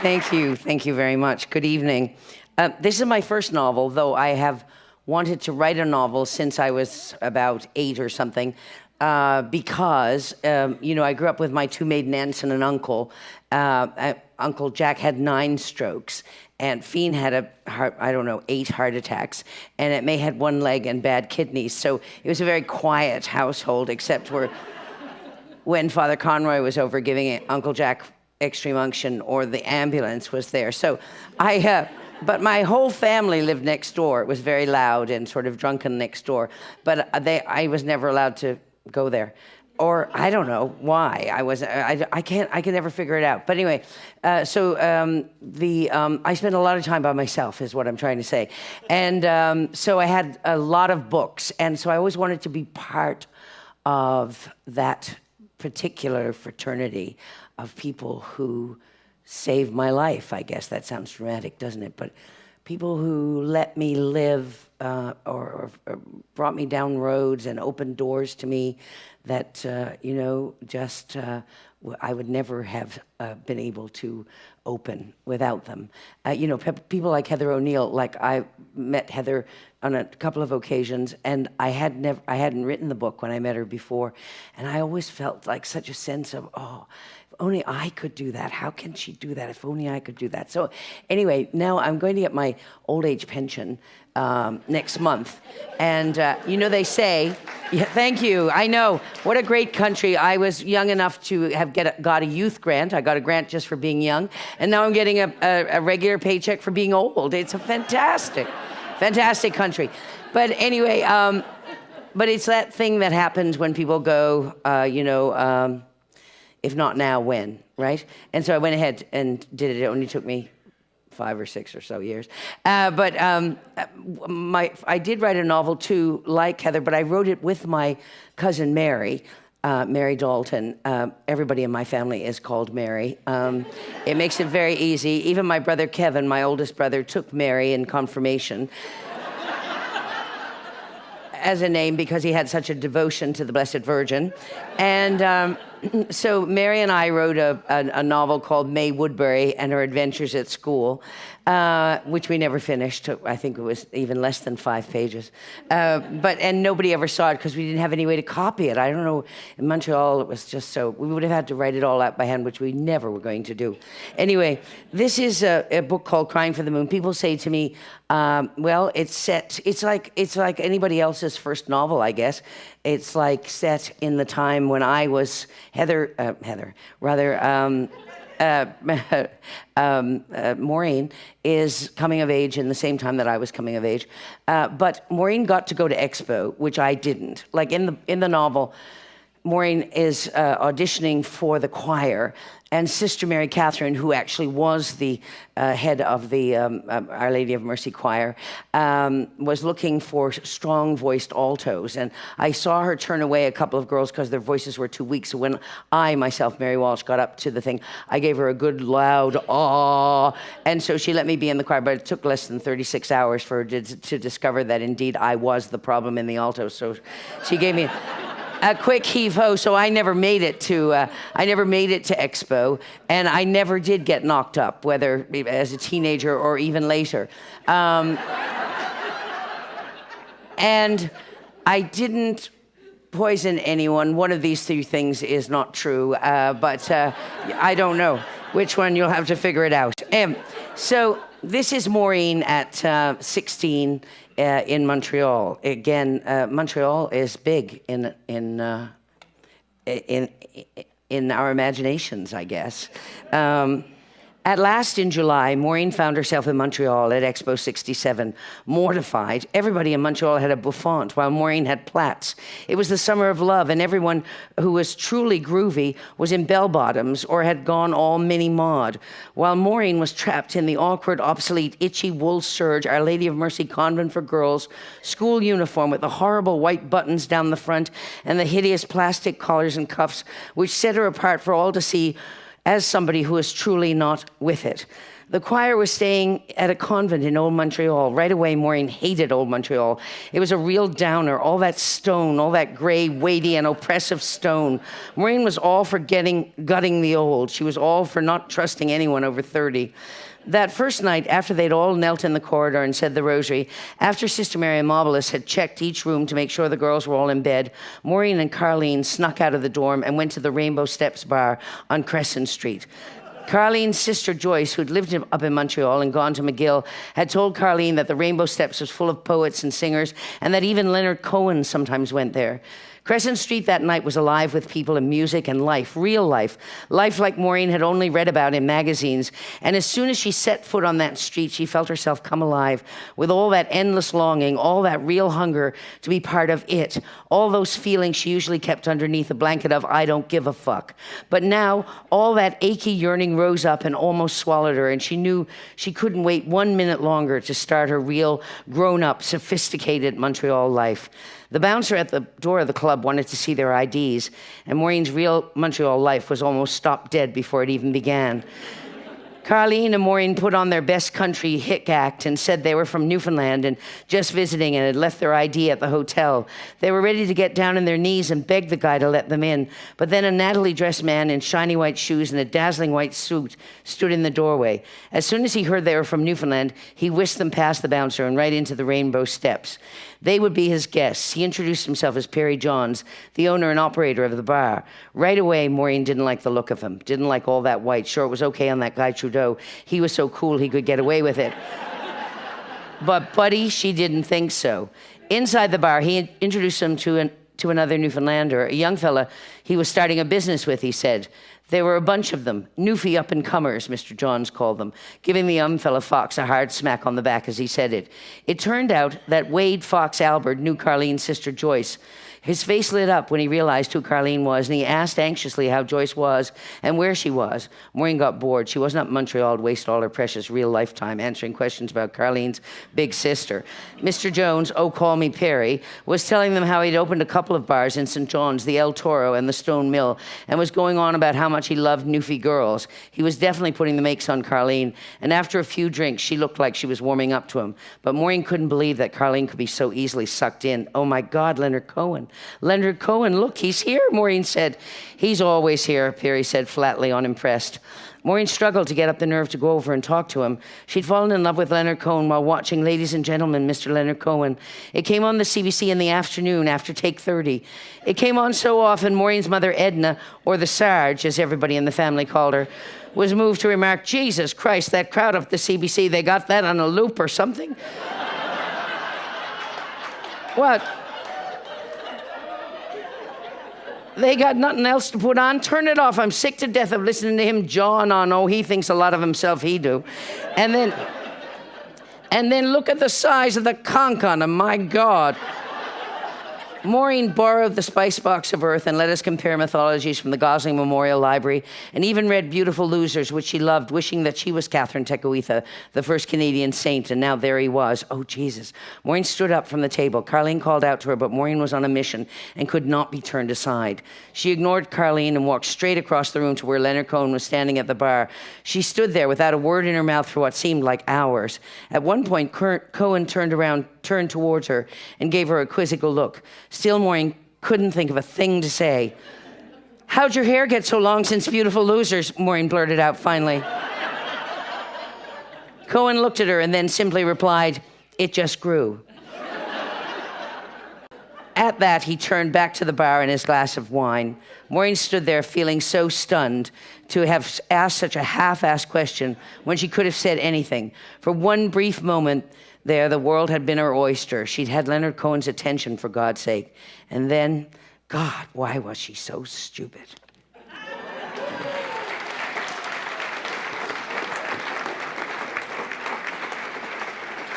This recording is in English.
Thank you very much. Good evening. This is my first novel, though I have wanted to write a novel since I was about 8 or something, because, I grew up with my 2 maiden aunts and an uncle. Uncle Jack had 9 strokes, and Fian had 8 heart attacks, and Aunt May had 1 leg and bad kidneys. So it was a very quiet household, except when Father Conroy was over giving Uncle Jack extreme unction, or the ambulance was there. So but my whole family lived next door. It was very loud and sort of drunken next door. But I was never allowed to go there. Or I don't know why. I can never figure it out. But anyway, I spent a lot of time by myself, is what I'm trying to say. And so I had a lot of books. And so I always wanted to be part of that particular fraternity of people who saved my life. I guess that sounds dramatic, doesn't it? But people who let me live or brought me down roads and opened doors to me that, I would never have been able to open without them. People like Heather O'Neill, like I met Heather on a couple of occasions, and I hadn't written the book when I met her before, and I always felt like such a sense of, oh, if only I could do that. How can she do that? If only I could do that. So anyway, now I'm going to get my old age pension next month. And, they say, yeah, thank you. I know. What a great country. I was young enough to have got a youth grant. I got a grant just for being young. And now I'm getting a regular paycheck for being old. It's a fantastic country. But anyway, but it's that thing that happens when people go, if not now, when, right? And so I went ahead and did it. It only took me 5 or 6 or so years. But I did write a novel too, like Heather, but I wrote it with my cousin Mary, Mary Dalton. Everybody in my family is called Mary. It makes it very easy. Even my brother Kevin, my oldest brother, took Mary in confirmation as a name because he had such a devotion to the Blessed Virgin. And so Mary and I wrote a novel called May Woodbury and Her Adventures at School, which we never finished. I think it was even less than 5 pages. And nobody ever saw it because we didn't have any way to copy it. I don't know, in Montreal it was just so, we would have had to write it all out by hand, which we never were going to do. Anyway, this is a book called Crying for the Moon. People say to me, well, it's like anybody else's first novel, I guess. It's like set in the time when I was Maureen is coming of age in the same time that I was coming of age. But Maureen got to go to Expo, which I didn't. Like in the novel, Maureen is auditioning for the choir, and Sister Mary Catherine, who actually was the head of the Our Lady of Mercy choir, was looking for strong-voiced altos. And I saw her turn away a couple of girls because their voices were too weak. So when I, myself, Mary Walsh, got up to the thing, I gave her a good, loud, ah. And so she let me be in the choir, but it took less than 36 hours for her to discover that, indeed, I was the problem in the alto. So she gave me a quick heave-ho, so I never made it to Expo, and I never did get knocked up, whether as a teenager or even later. And I didn't poison anyone. One of these 3 things is not true, but I don't know which one. You'll have to figure it out. So this is Maureen at 16. In Montreal. Again, Montreal is big in our imaginations, I guess. At last in July, Maureen found herself in Montreal at Expo 67, mortified. Everybody in Montreal had a bouffant, while Maureen had plaits. It was the summer of love, and everyone who was truly groovy was in bell-bottoms or had gone all mini-mod, while Maureen was trapped in the awkward, obsolete, itchy wool serge Our Lady of Mercy Convent for Girls school uniform with the horrible white buttons down the front and the hideous plastic collars and cuffs, which set her apart for all to see as somebody who is truly not with it. The choir was staying at a convent in Old Montreal. Right away, Maureen hated Old Montreal. It was a real downer, all that stone, all that gray, weighty, and oppressive stone. Maureen was all for gutting the old. She was all for not trusting anyone over 30. That first night, after they'd all knelt in the corridor and said the rosary, after Sister Mary Mobilis had checked each room to make sure the girls were all in bed, Maureen and Carleen snuck out of the dorm and went to the Rainbow Steps bar on Crescent Street. Carleen's sister Joyce, who'd lived up in Montreal and gone to McGill, had told Carleen that the Rainbow Steps was full of poets and singers, and that even Leonard Cohen sometimes went there. Crescent Street that night was alive with people and music and life, real life. Life like Maureen had only read about in magazines. And as soon as she set foot on that street, she felt herself come alive with all that endless longing, all that real hunger to be part of it, all those feelings she usually kept underneath a blanket of I don't give a fuck. But now, all that achy yearning rose up and almost swallowed her, and she knew she couldn't wait 1 minute longer to start her real, grown-up, sophisticated Montreal life. The bouncer at the door of the club wanted to see their IDs, and Maureen's real Montreal life was almost stopped dead before it even began. Carleen and Maureen put on their best country hick act and said they were from Newfoundland and just visiting and had left their ID at the hotel. They were ready to get down on their knees and beg the guy to let them in. But then a nattily dressed man in shiny white shoes and a dazzling white suit stood in the doorway. As soon as he heard they were from Newfoundland, he whisked them past the bouncer and right into the Rainbow Steps. They would be his guests. He introduced himself as Perry Johns, the owner and operator of the bar. Right away, Maureen didn't like the look of him, didn't like all that white. Sure, it was okay on that guy Trudeau. He was so cool he could get away with it. But Buddy, she didn't think so. Inside the bar, he introduced him to another Newfoundlander, a young fella he was starting a business with, he said. There were a bunch of them, Newfie up-and-comers, Mr. Johns called them, giving the young fella Fox a hard smack on the back as he said it. It turned out that Wade Fox Albert knew Carleen's sister Joyce. His face lit up when he realized who Carleen was, and he asked anxiously how Joyce was and where she was. Maureen got bored. She wasn't up in Montreal to waste all her precious real lifetime answering questions about Carleen's big sister. Mr. Jones, oh, call me Perry, was telling them how he'd opened a couple of bars in St. John's, the El Toro and the Stone Mill, and was going on about how much he loved Newfie girls. He was definitely putting the makes on Carleen, and after a few drinks, she looked like she was warming up to him. But Maureen couldn't believe that Carleen could be so easily sucked in. Oh my God, Leonard Cohen. Leonard Cohen, look, he's here, Maureen said. He's always here, Perry said flatly, unimpressed. Maureen struggled to get up the nerve to go over and talk to him. She'd fallen in love with Leonard Cohen while watching Ladies and Gentlemen, Mr. Leonard Cohen. It came on the CBC in the afternoon after Take 30. It came on so often, Maureen's mother, Edna, or the Sarge, as everybody in the family called her, was moved to remark, Jesus Christ, that crowd up the CBC, they got that on a loop or something? What? They got nothing else to put on? Turn it off. I'm sick to death of listening to him jawing on, oh, he thinks a lot of himself, he do. And then look at the size of the conch on him, my God. Maureen borrowed the spice box of Earth and let us compare mythologies from the Gosling Memorial Library, and even read Beautiful Losers, which she loved, wishing that she was Catherine Tekakwitha, the first Canadian saint, and now there he was. Oh, Jesus. Maureen stood up from the table. Carleen called out to her, but Maureen was on a mission and could not be turned aside. She ignored Carleen and walked straight across the room to where Leonard Cohen was standing at the bar. She stood there without a word in her mouth for what seemed like hours. At one point, Cohen turned towards her and gave her a quizzical look. Still, Maureen couldn't think of a thing to say. How'd your hair get so long since Beautiful Losers? Maureen blurted out finally. Cohen looked at her and then simply replied, it just grew. At that, he turned back to the bar and his glass of wine. Maureen stood there feeling so stunned to have asked such a half-assed question when she could have said anything. For one brief moment there, the world had been her oyster. She'd had Leonard Cohen's attention, for God's sake. And then, God, why was she so stupid?